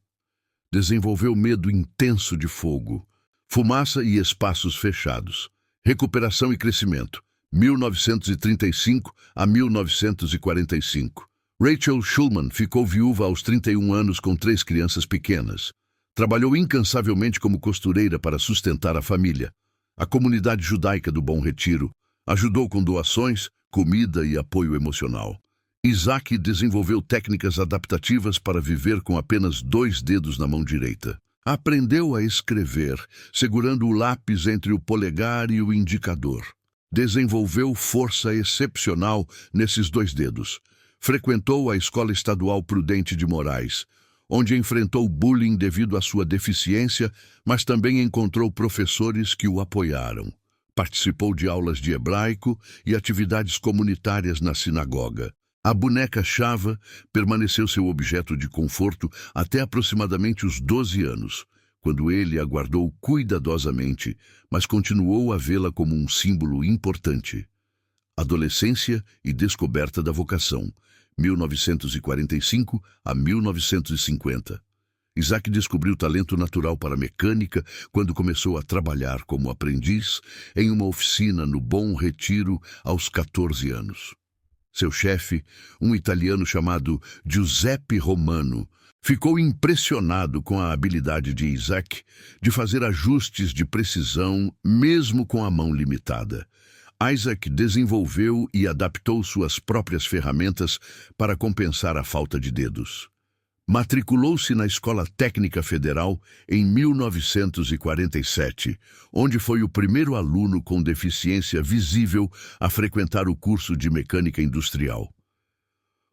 Desenvolveu medo intenso de fogo, fumaça e espaços fechados. Recuperação e crescimento. 1935 a 1945. Rachel Shulman ficou viúva aos 31 anos com 3 crianças pequenas. Trabalhou incansavelmente como costureira para sustentar a família. A comunidade judaica do Bom Retiro ajudou com doações, comida e apoio emocional. Isaac desenvolveu técnicas adaptativas para viver com apenas 2 dedos na mão direita. Aprendeu a escrever, segurando o lápis entre o polegar e o indicador. Desenvolveu força excepcional nesses 2 dedos. Frequentou a Escola Estadual Prudente de Moraes, onde enfrentou bullying devido à sua deficiência, mas também encontrou professores que o apoiaram. Participou de aulas de hebraico e atividades comunitárias na sinagoga. A boneca Chava permaneceu seu objeto de conforto até aproximadamente os 12 anos, quando ele a guardou cuidadosamente, mas continuou a vê-la como um símbolo importante. Adolescência e descoberta da vocação, 1945 a 1950. Isaac descobriu talento natural para mecânica quando começou a trabalhar como aprendiz em uma oficina no Bom Retiro aos 14 anos. Seu chefe, um italiano chamado Giuseppe Romano, ficou impressionado com a habilidade de Isaac de fazer ajustes de precisão mesmo com a mão limitada. Isaac desenvolveu e adaptou suas próprias ferramentas para compensar a falta de dedos. Matriculou-se na Escola Técnica Federal em 1947, onde foi o primeiro aluno com deficiência visível a frequentar o curso de mecânica industrial.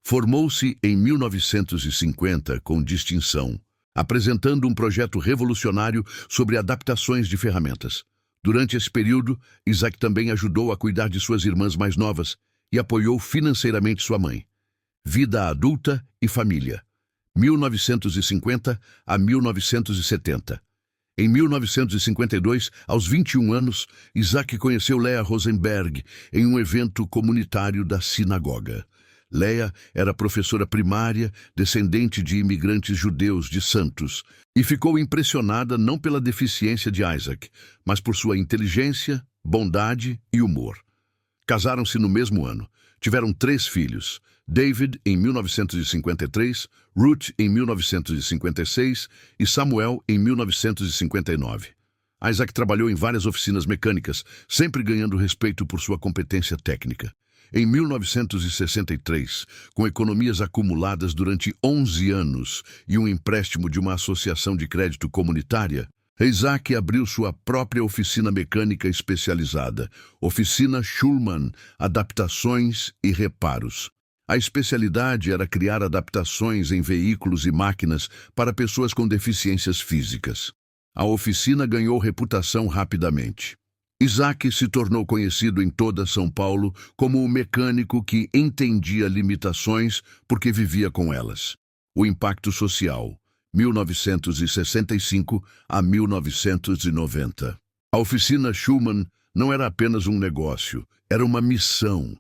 Formou-se em 1950 com distinção, apresentando um projeto revolucionário sobre adaptações de ferramentas. Durante esse período, Isaac também ajudou a cuidar de suas irmãs mais novas e apoiou financeiramente sua mãe. Vida adulta e família, 1950 a 1970. Em 1952, aos 21 anos, Isaac conheceu Leah Rosenberg em um evento comunitário da sinagoga. Leah era professora primária, descendente de imigrantes judeus de Santos, e ficou impressionada não pela deficiência de Isaac, mas por sua inteligência, bondade e humor. Casaram-se no mesmo ano. Tiveram 3 filhos: David, em 1953, Ruth, em 1956 e Samuel, em 1959. Isaac trabalhou em várias oficinas mecânicas, sempre ganhando respeito por sua competência técnica. Em 1963, com economias acumuladas durante 11 anos e um empréstimo de uma associação de crédito comunitária, Isaac abriu sua própria oficina mecânica especializada, Oficina Schulman, Adaptações e Reparos. A especialidade era criar adaptações em veículos e máquinas para pessoas com deficiências físicas. A oficina ganhou reputação rapidamente. Isaac se tornou conhecido em toda São Paulo como o mecânico que entendia limitações porque vivia com elas. O impacto social, 1965 a 1990. A oficina Schulman não era apenas um negócio, era uma missão.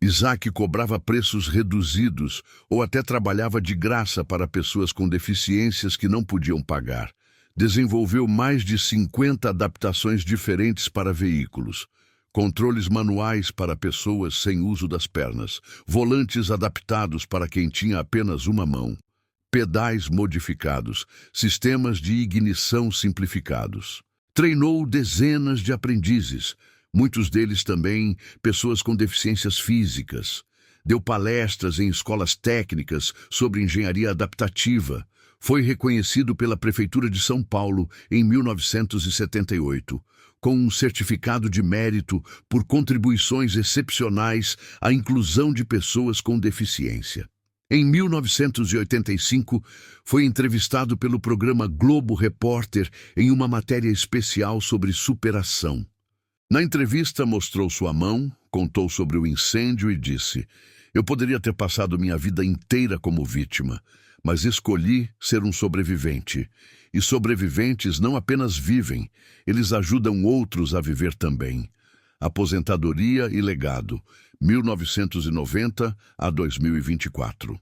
Isaac cobrava preços reduzidos ou até trabalhava de graça para pessoas com deficiências que não podiam pagar. Desenvolveu mais de 50 adaptações diferentes para veículos, controles manuais para pessoas sem uso das pernas, volantes adaptados para quem tinha apenas uma mão, pedais modificados, sistemas de ignição simplificados. Treinou dezenas de aprendizes, muitos deles também pessoas com deficiências físicas. Deu palestras em escolas técnicas sobre engenharia adaptativa. Foi reconhecido pela Prefeitura de São Paulo em 1978, com um certificado de mérito por contribuições excepcionais à inclusão de pessoas com deficiência. Em 1985, foi entrevistado pelo programa Globo Repórter em uma matéria especial sobre superação. Na entrevista, mostrou sua mão, contou sobre o incêndio e disse: "Eu poderia ter passado minha vida inteira como vítima, mas escolhi ser um sobrevivente. E sobreviventes não apenas vivem, eles ajudam outros a viver também." Aposentadoria e legado, 1990 a 2024.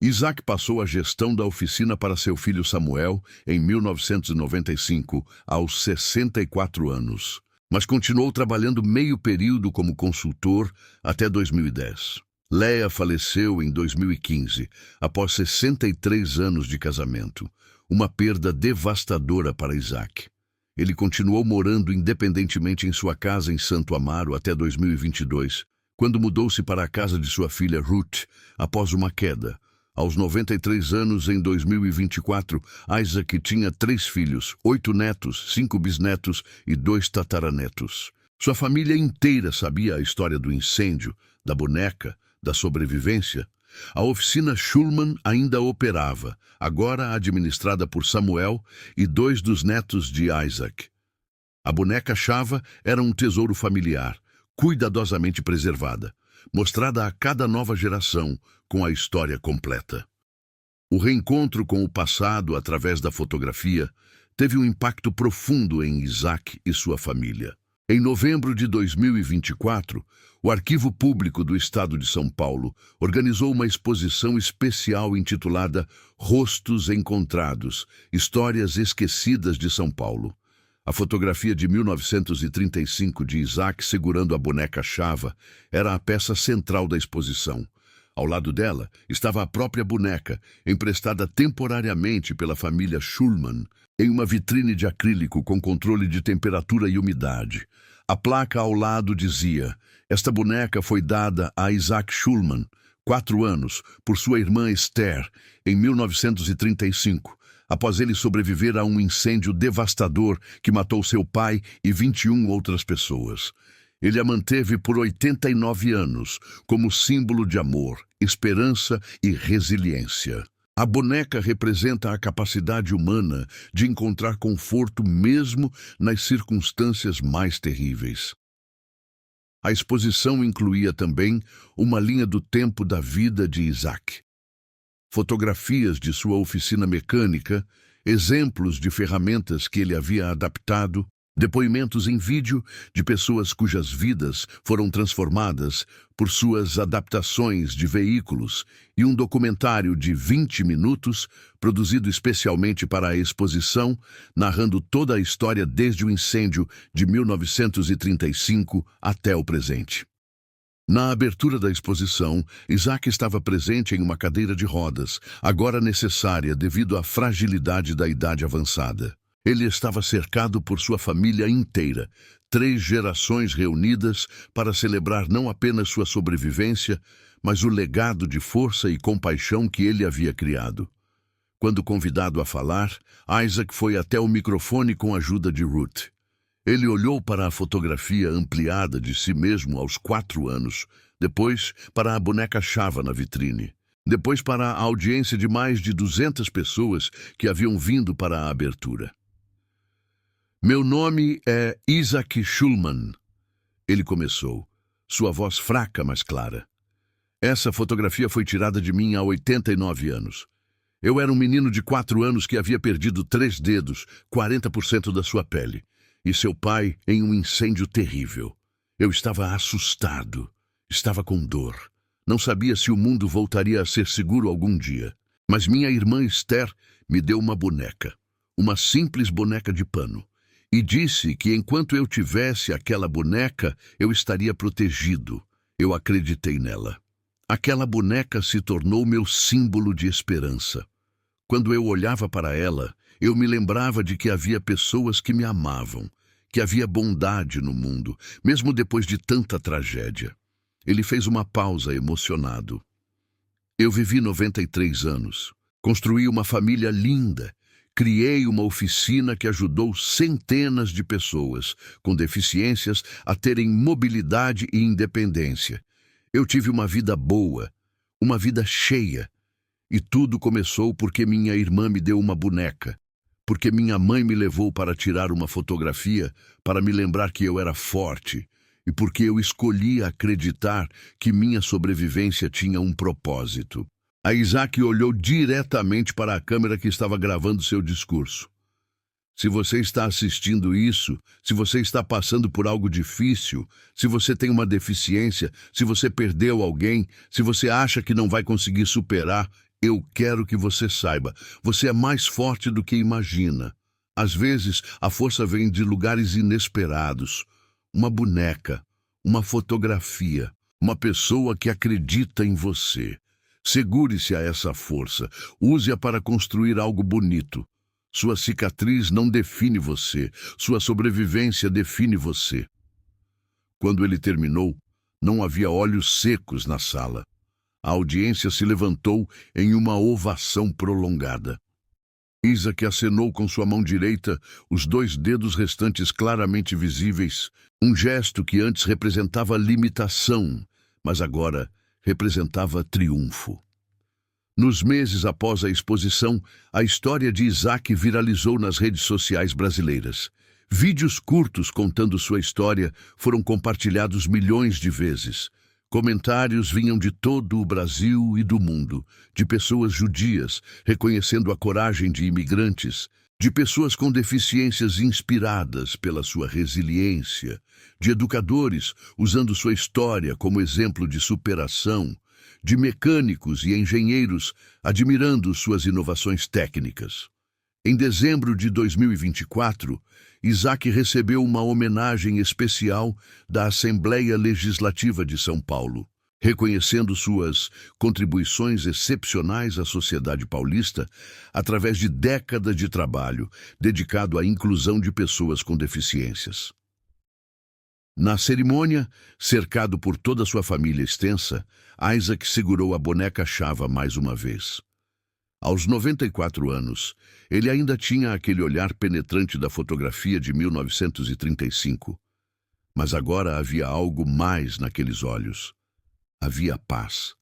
Isaac passou a gestão da oficina para seu filho Samuel em 1995, aos 64 anos. Mas continuou trabalhando meio período como consultor até 2010. Leah faleceu em 2015, após 63 anos de casamento, uma perda devastadora para Isaac. Ele continuou morando independentemente em sua casa em Santo Amaro até 2022, quando mudou-se para a casa de sua filha Ruth, após uma queda. Aos 93 anos, em 2024, Isaac tinha 3 filhos, 8 netos, 5 bisnetos e 2 tataranetos. Sua família inteira sabia a história do incêndio, da boneca, da sobrevivência. A oficina Schulman ainda operava, agora administrada por Samuel e 2 dos netos de Isaac. A boneca Chava era um tesouro familiar, cuidadosamente preservada, mostrada a cada nova geração com a história completa. O reencontro com o passado através da fotografia teve um impacto profundo em Isaac e sua família. Em novembro de 2024, o Arquivo Público do Estado de São Paulo organizou uma exposição especial intitulada Rostos Encontrados, Histórias Esquecidas de São Paulo. A fotografia de 1935 de Isaac segurando a boneca Chava era a peça central da exposição. Ao lado dela estava a própria boneca, emprestada temporariamente pela família Schulman, em uma vitrine de acrílico com controle de temperatura e umidade. A placa ao lado dizia: esta boneca foi dada a Isaac Schulman, 4 anos, por sua irmã Esther, em 1935, após ele sobreviver a um incêndio devastador que matou seu pai e 21 outras pessoas. Ele a manteve por 89 anos, como símbolo de amor, esperança e resiliência. A boneca representa a capacidade humana de encontrar conforto mesmo nas circunstâncias mais terríveis. A exposição incluía também uma linha do tempo da vida de Isaac. Fotografias de sua oficina mecânica, exemplos de ferramentas que ele havia adaptado, depoimentos em vídeo de pessoas cujas vidas foram transformadas por suas adaptações de veículos e um documentário de 20 minutos, produzido especialmente para a exposição, narrando toda a história desde o incêndio de 1935 até o presente. Na abertura da exposição, Isaac estava presente em uma cadeira de rodas, agora necessária devido à fragilidade da idade avançada. Ele estava cercado por sua família inteira, 3 gerações reunidas para celebrar não apenas sua sobrevivência, mas o legado de força e compaixão que ele havia criado. Quando convidado a falar, Isaac foi até o microfone com a ajuda de Ruth. Ele olhou para a fotografia ampliada de si mesmo aos 4 anos, depois para a boneca Chava na vitrine, depois para a audiência de mais de 200 pessoas que haviam vindo para a abertura. Meu nome é Isaac Schulman, ele começou, sua voz fraca, mas clara. Essa fotografia foi tirada de mim há 89 anos. Eu era um menino de 4 anos que havia perdido 3 dedos, 40% da sua pele, e seu pai em um incêndio terrível. Eu estava assustado, estava com dor. Não sabia se o mundo voltaria a ser seguro algum dia. Mas minha irmã Esther me deu uma boneca, uma simples boneca de pano. E disse que enquanto eu tivesse aquela boneca, eu estaria protegido. Eu acreditei nela. Aquela boneca se tornou meu símbolo de esperança. Quando eu olhava para ela, eu me lembrava de que havia pessoas que me amavam, que havia bondade no mundo, mesmo depois de tanta tragédia. Ele fez uma pausa emocionado. Eu vivi 93 anos, construí uma família linda, criei uma oficina que ajudou centenas de pessoas com deficiências a terem mobilidade e independência. Eu tive uma vida boa, uma vida cheia. E tudo começou porque minha irmã me deu uma boneca, porque minha mãe me levou para tirar uma fotografia para me lembrar que eu era forte e porque eu escolhi acreditar que minha sobrevivência tinha um propósito. A Isaac olhou diretamente para a câmera que estava gravando seu discurso. Se você está assistindo isso, se você está passando por algo difícil, se você tem uma deficiência, se você perdeu alguém, se você acha que não vai conseguir superar, eu quero que você saiba, você é mais forte do que imagina. Às vezes, a força vem de lugares inesperados. Uma boneca, uma fotografia, uma pessoa que acredita em você. Segure-se a essa força, use-a para construir algo bonito. Sua cicatriz não define você, sua sobrevivência define você. Quando ele terminou, não havia olhos secos na sala. A audiência se levantou em uma ovação prolongada. Isaac acenou com sua mão direita, os 2 dedos restantes claramente visíveis, um gesto que antes representava limitação, mas agora representava triunfo. Nos meses após a exposição, a história de Isaac viralizou nas redes sociais brasileiras. Vídeos curtos contando sua história foram compartilhados milhões de vezes. Comentários vinham de todo o Brasil e do mundo, de pessoas judias, reconhecendo a coragem de imigrantes, de pessoas com deficiências inspiradas pela sua resiliência, de educadores usando sua história como exemplo de superação, de mecânicos e engenheiros admirando suas inovações técnicas. Em dezembro de 2024, Isaac recebeu uma homenagem especial da Assembleia Legislativa de São Paulo, reconhecendo suas contribuições excepcionais à sociedade paulista através de décadas de trabalho dedicado à inclusão de pessoas com deficiências. Na cerimônia, cercado por toda a sua família extensa, Isaac segurou a boneca Chava mais uma vez. Aos 94 anos, ele ainda tinha aquele olhar penetrante da fotografia de 1935. Mas agora havia algo mais naqueles olhos. Havia paz,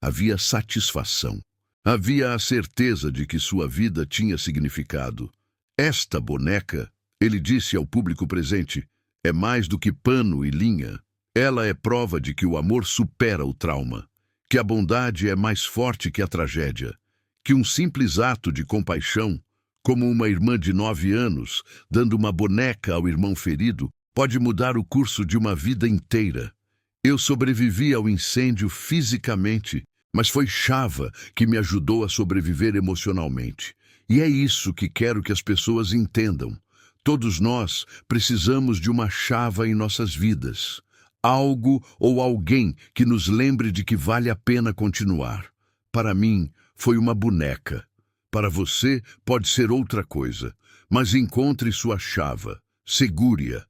havia satisfação, havia a certeza de que sua vida tinha significado. Esta boneca, ele disse ao público presente, é mais do que pano e linha. Ela é prova de que o amor supera o trauma, que a bondade é mais forte que a tragédia, que um simples ato de compaixão, como uma irmã de 9 anos dando uma boneca ao irmão ferido, pode mudar o curso de uma vida inteira. Eu sobrevivi ao incêndio fisicamente, mas foi Chava que me ajudou a sobreviver emocionalmente. E é isso que quero que as pessoas entendam. Todos nós precisamos de uma Chava em nossas vidas. Algo ou alguém que nos lembre de que vale a pena continuar. Para mim, foi uma boneca. Para você, pode ser outra coisa. Mas encontre sua Chava, segure-a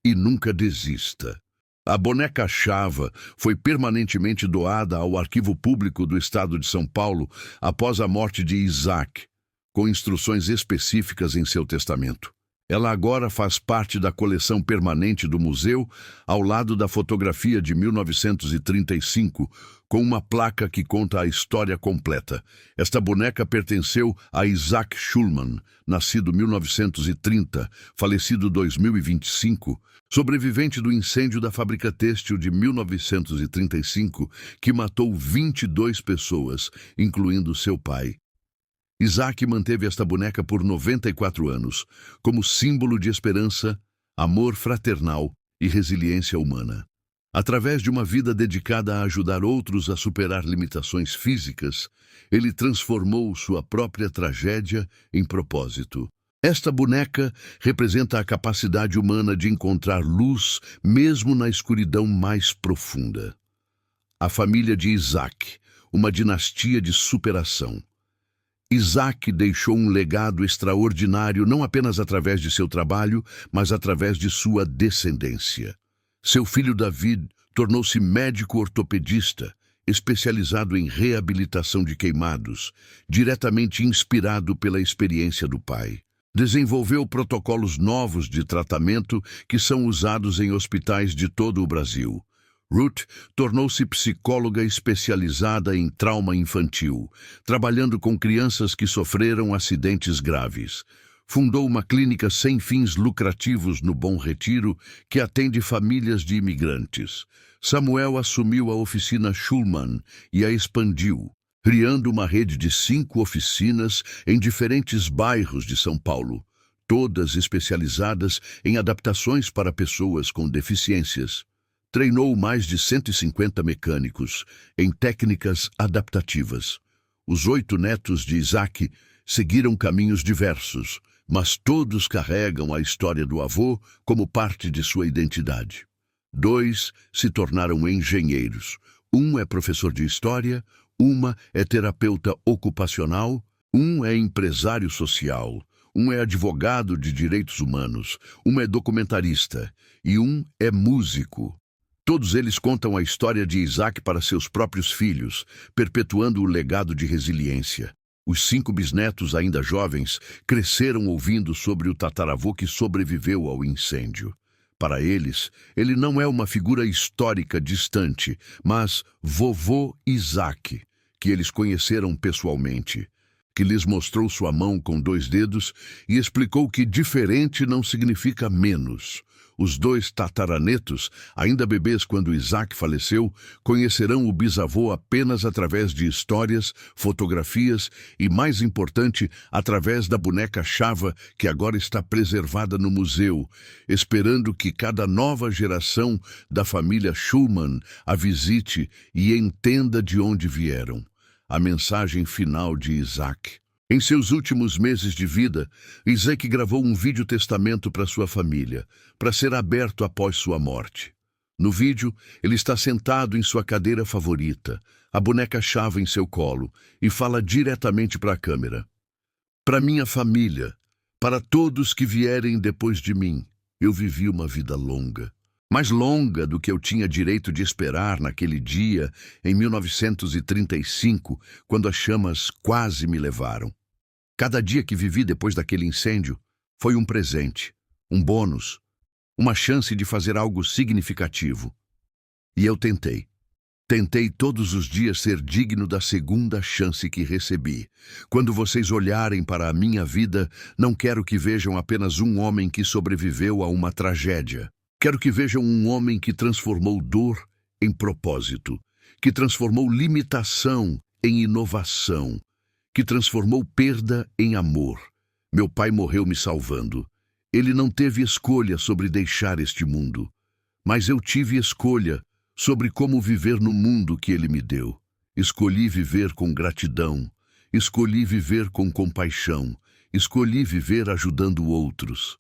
e nunca desista. A boneca Chava foi permanentemente doada ao Arquivo Público do Estado de São Paulo após a morte de Isaac, com instruções específicas em seu testamento. Ela agora faz parte da coleção permanente do museu, ao lado da fotografia de 1935, com uma placa que conta a história completa. Esta boneca pertenceu a Isaac Schulman, nascido 1930, falecido 2025, sobrevivente do incêndio da fábrica têxtil de 1935, que matou 22 pessoas, incluindo seu pai. Isaac manteve esta boneca por 94 anos, como símbolo de esperança, amor fraternal e resiliência humana. Através de uma vida dedicada a ajudar outros a superar limitações físicas, ele transformou sua própria tragédia em propósito. Esta boneca representa a capacidade humana de encontrar luz mesmo na escuridão mais profunda. A família de Isaac, uma dinastia de superação. Isaac deixou um legado extraordinário não apenas através de seu trabalho, mas através de sua descendência. Seu filho David tornou-se médico ortopedista, especializado em reabilitação de queimados, diretamente inspirado pela experiência do pai. Desenvolveu protocolos novos de tratamento que são usados em hospitais de todo o Brasil. Ruth tornou-se psicóloga especializada em trauma infantil, trabalhando com crianças que sofreram acidentes graves. Fundou uma clínica sem fins lucrativos no Bom Retiro, que atende famílias de imigrantes. Samuel assumiu a oficina Schulman e a expandiu, criando uma rede de 5 oficinas em diferentes bairros de São Paulo, todas especializadas em adaptações para pessoas com deficiências. Treinou mais de 150 mecânicos em técnicas adaptativas. Os 8 netos de Isaac seguiram caminhos diversos, mas todos carregam a história do avô como parte de sua identidade. 2 se tornaram engenheiros. Um é professor de história, uma é terapeuta ocupacional, um é empresário social, um é advogado de direitos humanos, um é documentarista e um é músico. Todos eles contam a história de Isaac para seus próprios filhos, perpetuando o legado de resiliência. Os 5 bisnetos, ainda jovens, cresceram ouvindo sobre o tataravô que sobreviveu ao incêndio. Para eles, ele não é uma figura histórica distante, mas vovô Isaac, que eles conheceram pessoalmente. que lhes mostrou sua mão com 2 dedos e explicou que diferente não significa menos. Os 2 tataranetos, ainda bebês quando Isaac faleceu, conhecerão o bisavô apenas através de histórias, fotografias e, mais importante, através da boneca Chava, que agora está preservada no museu, esperando que cada nova geração da família Schumann a visite e entenda de onde vieram. A mensagem final de Isaac. Em seus últimos meses de vida, Isaac gravou um vídeo testamento para sua família, para ser aberto após sua morte. No vídeo, ele está sentado em sua cadeira favorita, a boneca Chava em seu colo, e fala diretamente para a câmera. Para minha família, para todos que vierem depois de mim, eu vivi uma vida longa. Mais longa do que eu tinha direito de esperar naquele dia, em 1935, quando as chamas quase me levaram. Cada dia que vivi depois daquele incêndio foi um presente, um bônus, uma chance de fazer algo significativo. E eu tentei. Tentei todos os dias ser digno da segunda chance que recebi. Quando vocês olharem para a minha vida, não quero que vejam apenas um homem que sobreviveu a uma tragédia. Quero que vejam um homem que transformou dor em propósito, que transformou limitação em inovação, que transformou perda em amor. Meu pai morreu me salvando. Ele não teve escolha sobre deixar este mundo, mas eu tive escolha sobre como viver no mundo que ele me deu. Escolhi viver com gratidão, escolhi viver com compaixão, escolhi viver ajudando outros.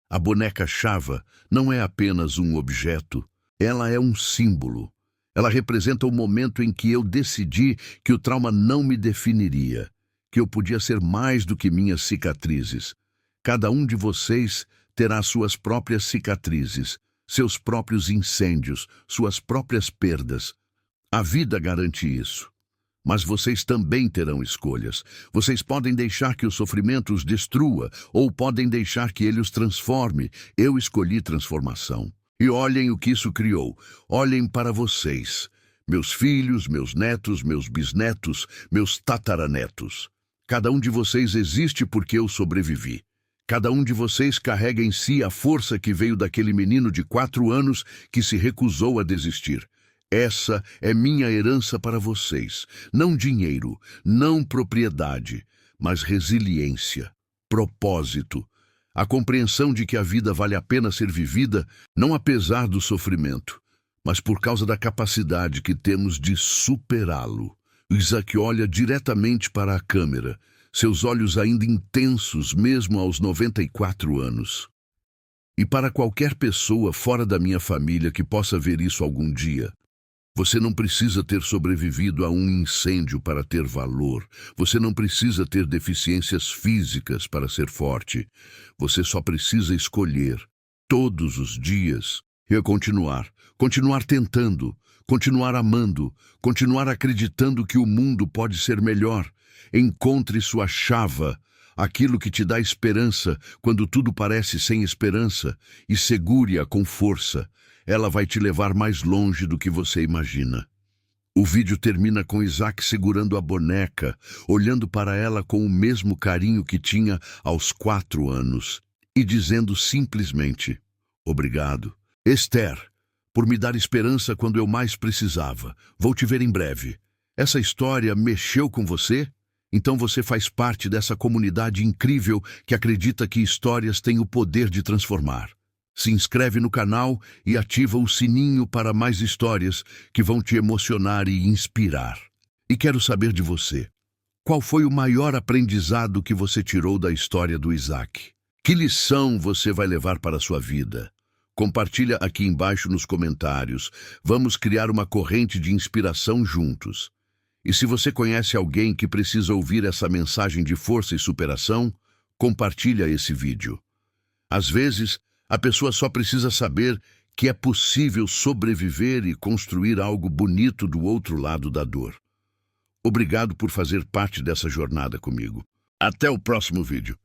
A boneca Chava não é apenas um objeto, ela é um símbolo. Ela representa o momento em que eu decidi que o trauma não me definiria, que eu podia ser mais do que minhas cicatrizes. Cada um de vocês terá suas próprias cicatrizes, seus próprios incêndios, suas próprias perdas. A vida garante isso. Mas vocês também terão escolhas. Vocês podem deixar que o sofrimento os destrua, ou podem deixar que ele os transforme. Eu escolhi transformação. E olhem o que isso criou. Olhem para vocês. Meus filhos, meus netos, meus bisnetos, meus tataranetos. Cada um de vocês existe porque eu sobrevivi. Cada um de vocês carrega em si a força que veio daquele menino de 4 anos que se recusou a desistir. Essa é minha herança para vocês. Não dinheiro, não propriedade, mas resiliência, propósito, a compreensão de que a vida vale a pena ser vivida, não apesar do sofrimento, mas por causa da capacidade que temos de superá-lo. Isaac olha diretamente para a câmera, seus olhos ainda intensos mesmo aos 94 anos. E para qualquer pessoa fora da minha família que possa ver isso algum dia, você não precisa ter sobrevivido a um incêndio para ter valor. Você não precisa ter deficiências físicas para ser forte. Você só precisa escolher, todos os dias, e continuar tentando, continuar amando, continuar acreditando que o mundo pode ser melhor. Encontre sua chava, aquilo que te dá esperança quando tudo parece sem esperança, e segure-a com força. Ela vai te levar mais longe do que você imagina. O vídeo termina com Isaac segurando a boneca, olhando para ela com o mesmo carinho que tinha aos 4 anos, e dizendo simplesmente, obrigado, Esther, por me dar esperança quando eu mais precisava. Vou te ver em breve. Essa história mexeu com você? Então você faz parte dessa comunidade incrível que acredita que histórias têm o poder de transformar. Se inscreve no canal e ativa o sininho para mais histórias que vão te emocionar e inspirar. E quero saber de você. Qual foi o maior aprendizado que você tirou da história do Isaac? Que lição você vai levar para a sua vida? Compartilha aqui embaixo nos comentários. Vamos criar uma corrente de inspiração juntos. E se você conhece alguém que precisa ouvir essa mensagem de força e superação, compartilha esse vídeo. Às vezes, a pessoa só precisa saber que é possível sobreviver e construir algo bonito do outro lado da dor. Obrigado por fazer parte dessa jornada comigo. Até o próximo vídeo.